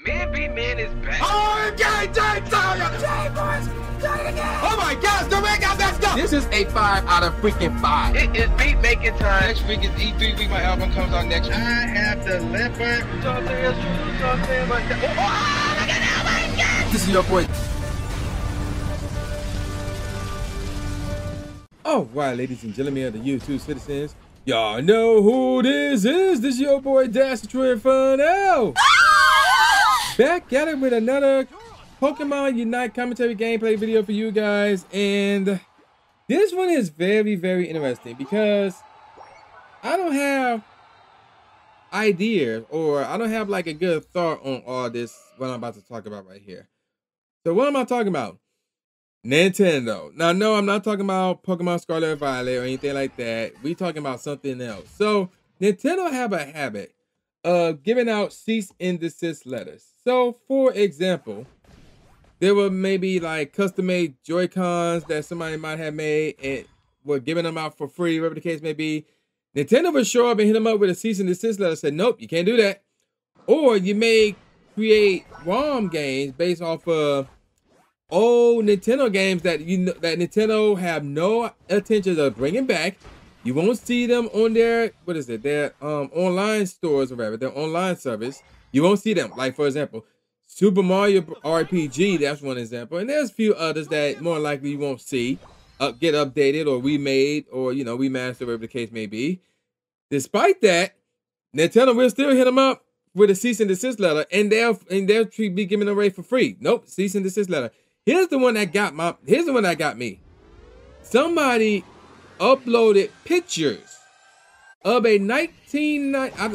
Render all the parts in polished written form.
Man be man is back. Oh, oh my gosh, the ring got messed up. This is a 5 out of freaking 5. It is beat making time. Next week is E3 week. My album comes out next week. I have the leopard. You know what I'm saying? That's true. You know what I'm saying? But oh, look at that! Oh my God! This is your boy. All right, ladies and gentlemen of the YouTube citizens, y'all know who this is. This is your boy Inferno. Back at it with another Pokemon Unite commentary gameplay video for you guys, and this one is very, very interesting because I don't have ideas, or I don't have like a good thought on all this, what I'm about to talk about right here. So what am I talking about? Nintendo. Now, no, I'm not talking about Pokemon Scarlet and Violet or anything like that. We talking about something else. So Nintendo have a habit of giving out cease and desist letters. So, for example, there were maybe like custom-made Joy-Cons that somebody might have made and were giving them out for free, whatever the case may be. Nintendo would show up and hit them up with a cease and desist letter, said, nope, you can't do that. Or you may create ROM games based off of old Nintendo games that that Nintendo have no intention of bringing back. You won't see them on their, what is it, their online stores or whatever, their online service. You won't see them. Like, for example, Super Mario RPG, that's one example. And there's a few others that more likely you won't see get updated or remade or, you know, remastered, whatever the case may be. Despite that, Nintendo will still hit them up with a cease and desist letter, and they'll be giving them away for free. Nope, cease and desist letter. Here's the one that got me. Somebody uploaded pictures of a I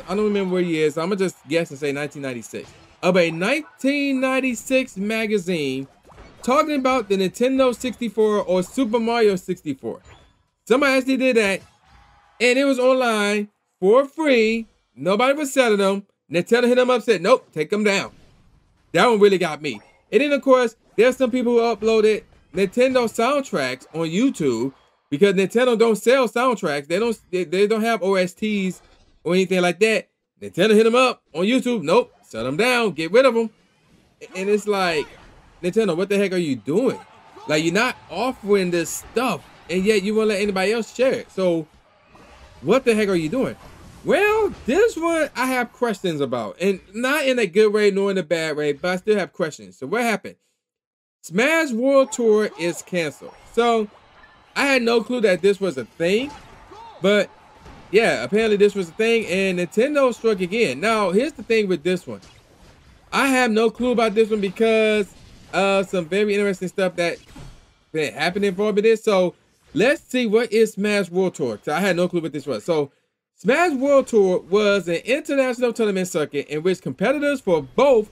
don't remember what year, so I'm gonna just guess and say 1996. Of a 1996 magazine talking about the Nintendo 64 or Super Mario 64. Somebody actually did that, and it was online for free. Nobody was selling them. Nintendo hit them up, said, nope, take them down. That one really got me. And then, of course, there's some people who uploaded Nintendo soundtracks on YouTube because Nintendo don't sell soundtracks. They don't have OSTs or anything like that. Nintendo hit them up on YouTube. Nope, shut them down, get rid of them. And it's like, Nintendo, what the heck are you doing? Like, you're not offering this stuff, and yet you won't let anybody else share it. So, what the heck are you doing? Well, this one I have questions about, and not in a good way nor in a bad way, but I still have questions. So what happened? Smash World Tour is canceled. So I had no clue that this was a thing, but yeah, apparently this was a thing, and Nintendo struck again. Now, here's the thing with this one. I have no clue about this one because of some very interesting stuff that happened involved in this. So let's see, what is Smash World Tour? So I had no clue what this was. So Smash World Tour was an international tournament circuit in which competitors for both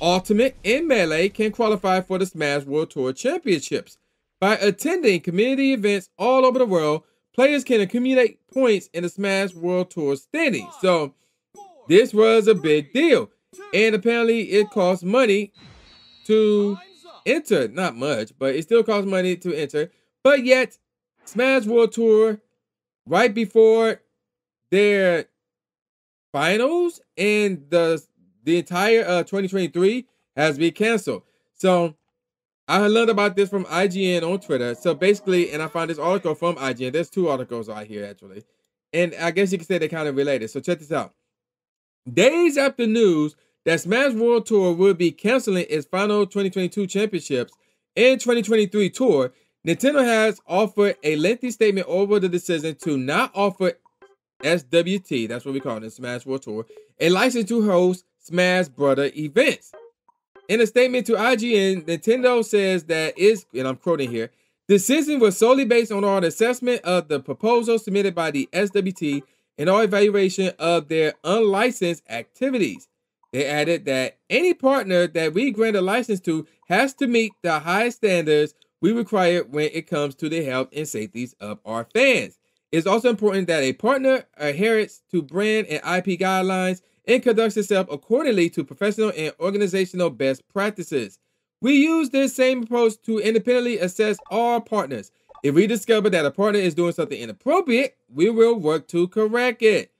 Ultimate and Melee can qualify for the Smash World Tour Championships. By attending community events all over the world, players can accumulate points in the Smash World Tour standings. So this was a big deal. And apparently it costs money to enter. Not much, but it still costs money to enter. But yet, Smash World Tour, right before their finals and the entire 2023 has been canceled. So I learned about this from IGN on Twitter. So basically, and I found this article from IGN. There's two articles out here actually, and I guess you could say they're kind of related. So check this out. Days after news that Smash World Tour will be canceling its final 2022 championships and 2023 tour, Nintendo has offered a lengthy statement over the decision to not offer SWT, that's what we call it, Smash World Tour, a license to host Smash Brother events. In a statement to IGN, Nintendo says that is, and I'm quoting here, the decision was solely based on our assessment of the proposal submitted by the SWT and our evaluation of their unlicensed activities. They added that any partner that we grant a license to has to meet the high standards we require when it comes to the health and safety of our fans. It's also important that a partner adheres to brand and IP guidelines and conducts itself accordingly to professional and organizational best practices. We use this same approach to independently assess our partners. If we discover that a partner is doing something inappropriate, we will work to correct it.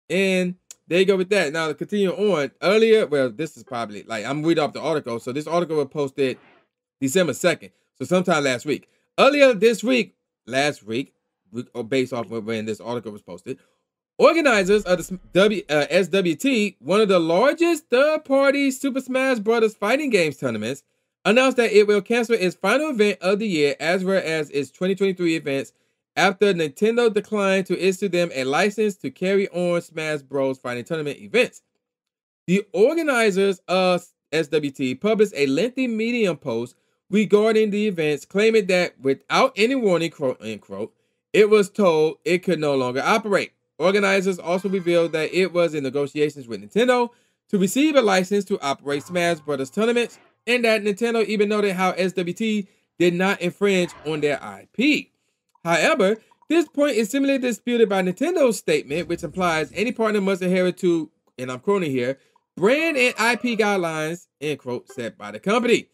And there you go with that. Now to continue on, earlier, well, this is probably like I'm reading off the article. So this article was posted December 2nd, so sometime last week. Earlier this week, or based off of when this article was posted, organizers of the SWT, one of the largest third-party Super Smash Bros. Fighting games tournaments, announced that it will cancel its final event of the year as well as its 2023 events after Nintendo declined to issue them a license to carry on Smash Bros. Fighting tournament events. The organizers of SWT published a lengthy Medium post regarding the events, claiming that without any warning, quote unquote, it was told it could no longer operate. Organizers also revealed that it was in negotiations with Nintendo to receive a license to operate Smash Bros. Tournaments, and that Nintendo even noted how SWT did not infringe on their IP. However, this point is similarly disputed by Nintendo's statement, which implies any partner must adhere to, and I'm quoting here, brand and IP guidelines, end quote, set by the company.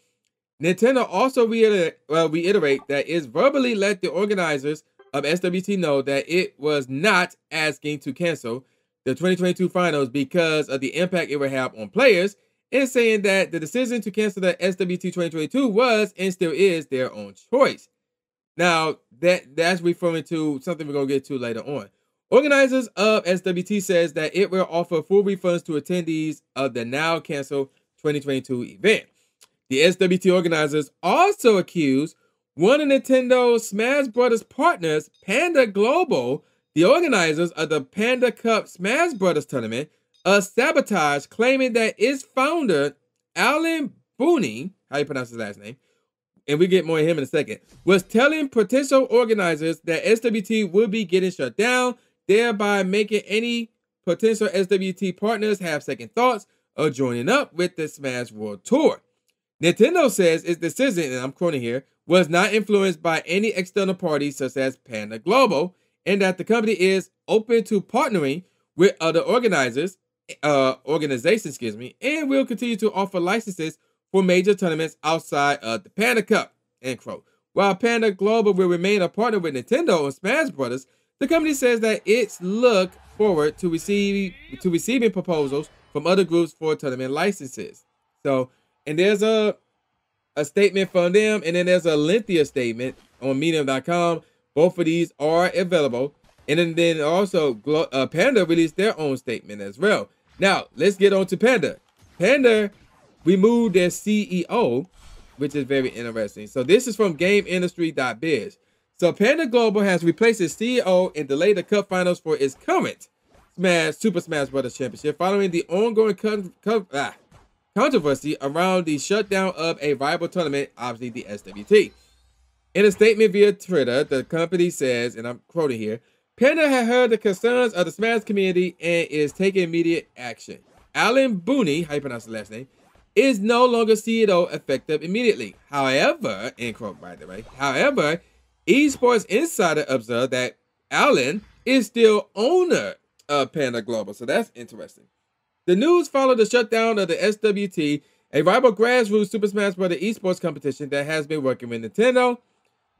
Nintendo also reiterate that it's verbally let the organizers of SWT know that it was not asking to cancel the 2022 finals because of the impact it would have on players, and saying that the decision to cancel the SWT 2022 was and still is their own choice. Now, that's referring to something we're going to get to later on. Organizers of SWT says that it will offer full refunds to attendees of the now canceled 2022 event. The SWT organizers also accused one of Nintendo's Smash Bros. Partners, Panda Global, the organizers of the Panda Cup Smash Bros. Tournament, of sabotage, claiming that its founder, Alan Bunney, how you pronounce his last name, and we get more of him in a second, was telling potential organizers that SWT would be getting shut down, thereby making any potential SWT partners have second thoughts of joining up with the Smash World Tour. Nintendo says its decision, and I'm quoting here, was not influenced by any external parties such as Panda Global, and that the company is open to partnering with other organizations, and will continue to offer licenses for major tournaments outside of the Panda Cup, end quote. While Panda Global will remain a partner with Nintendo on Smash Bros., the company says that it's look forward to receiving proposals from other groups for tournament licenses. So, and there's a statement from them, and then there's a lengthier statement on Medium.com. Both of these are available. And then also Panda released their own statement as well. Now, let's get on to Panda. Panda removed their CEO, which is very interesting. So this is from GameIndustry.biz. So Panda Global has replaced its CEO and delayed the Cup Finals for its current Super Smash Bros. Championship following the ongoing controversy around the shutdown of a rival tournament, obviously the SWT. In a statement via Twitter, the company says, and I'm quoting here, Panda had heard the concerns of the Smash community and is taking immediate action. Alan Bunney, how you pronounce the last name, is no longer CEO effective immediately. However, end quote by the way, however, Esports Insider observed that Alan is still owner of Panda Global. So that's interesting. The news followed the shutdown of the SWT, a rival grassroots Super Smash Bros. Esports competition that has been working with Nintendo.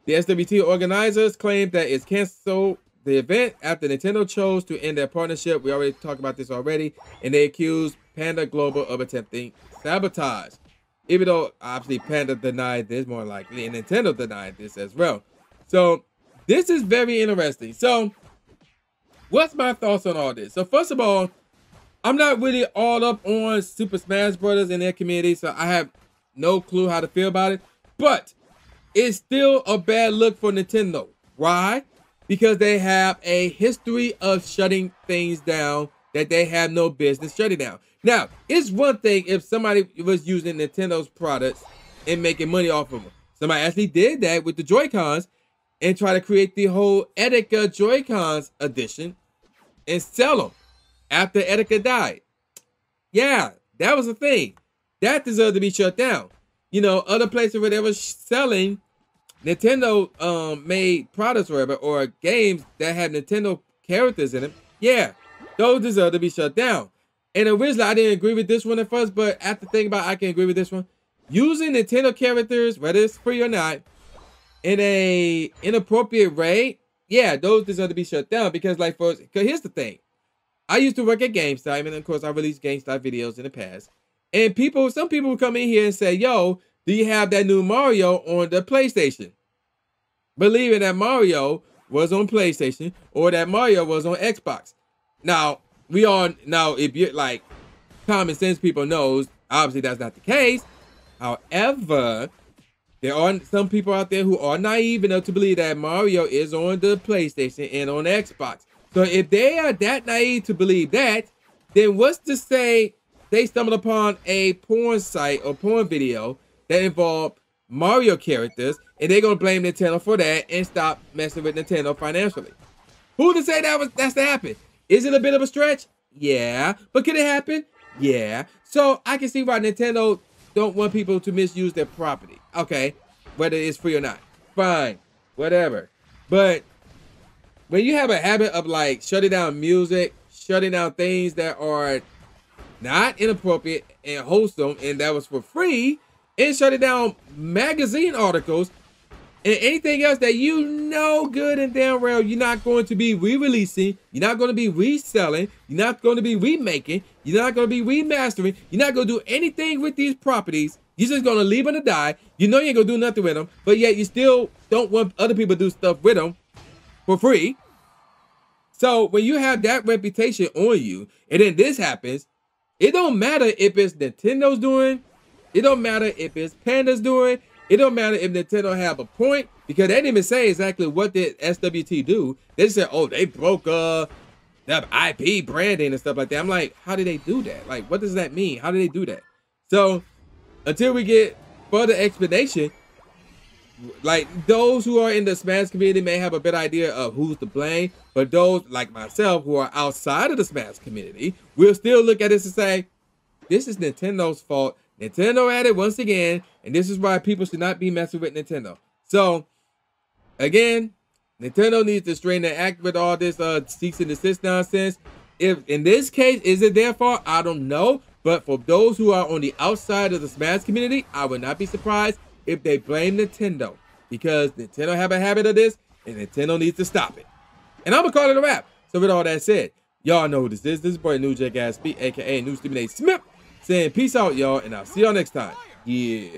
The SWT organizers claimed that it's canceled the event after Nintendo chose to end their partnership. We already talked about this already. And they accused Panda Global of attempting sabotage. Even though, obviously, Panda denied this more likely, and Nintendo denied this as well. So, this is very interesting. So, what's my thoughts on all this? So, first of all, I'm not really all up on Super Smash Bros. And their community, so I have no clue how to feel about it. But it's still a bad look for Nintendo. Why? Because they have a history of shutting things down that they have no business shutting down. Now, it's one thing if somebody was using Nintendo's products and making money off of them. Somebody actually did that with the Joy-Cons and try to create the whole Etika Joy-Cons edition and sell them after Etika died. Yeah, that was a thing. That deserved to be shut down. You know, other places where they were selling Nintendo made products or games that have Nintendo characters in them, yeah, those deserve to be shut down. And originally, I didn't agree with this one at first, but after thinking about it, I can agree with this one. Using Nintendo characters, whether it's free or not, in a inappropriate way, yeah, those deserve to be shut down because, like, because here's the thing. I used to work at GameStop, and of course, I released GameStop videos in the past. And some people would come in here and say, yo, do you have that new Mario on the PlayStation? Believing that Mario was on PlayStation or that Mario was on Xbox. Now, if you're like common sense people knows, obviously that's not the case. However, there are some people out there who are naive enough to believe that Mario is on the PlayStation and on Xbox. So if they are that naive to believe that, then what's to say they stumbled upon a porn site or porn video that involved Mario characters, and they're gonna blame Nintendo for that and stop messing with Nintendo financially? Who to say that's to happen? Is it a bit of a stretch? Yeah. But can it happen? Yeah. So I can see why Nintendo don't want people to misuse their property. Okay. Whether it's free or not. Fine. Whatever. But when you have a habit of like shutting down music, shutting down things that are not inappropriate and wholesome, and that was for free, and shutting down magazine articles and anything else that you know good and damn well you're not going to be re-releasing, you're not going to be reselling, you're not going to be remaking, you're not going to be remastering, you're not going to do anything with these properties. You're just going to leave them to die. You know you ain't going to do nothing with them, but yet you still don't want other people to do stuff with them for free. So when you have that reputation on you, and then this happens, it don't matter if it's Nintendo's doing, it don't matter if it's Panda's doing, it don't matter if Nintendo have a point, because they didn't even say exactly what did SWT do. They just said, oh, they broke the IP branding and stuff like that. I'm like, how did they do that? Like, what does that mean? How did they do that? So until we get further explanation, like those who are in the Smash community may have a better idea of who's to blame, but those like myself who are outside of the Smash community will still look at this and say, this is Nintendo's fault. Nintendo at it once again, and this is why people should not be messing with Nintendo. So, again, Nintendo needs to straighten their act with all this cease and desist nonsense. If in this case, is it their fault? I don't know. But for those who are on the outside of the Smash community, I would not be surprised if they blame Nintendo, because Nintendo have a habit of this, and Nintendo needs to stop it. And I'm gonna call it a wrap. So with all that said, y'all know who this is. This is boy New Jack Ass Speak, aka New Stephen A. Smith, saying peace out, y'all, and I'll see y'all next time. Yeah.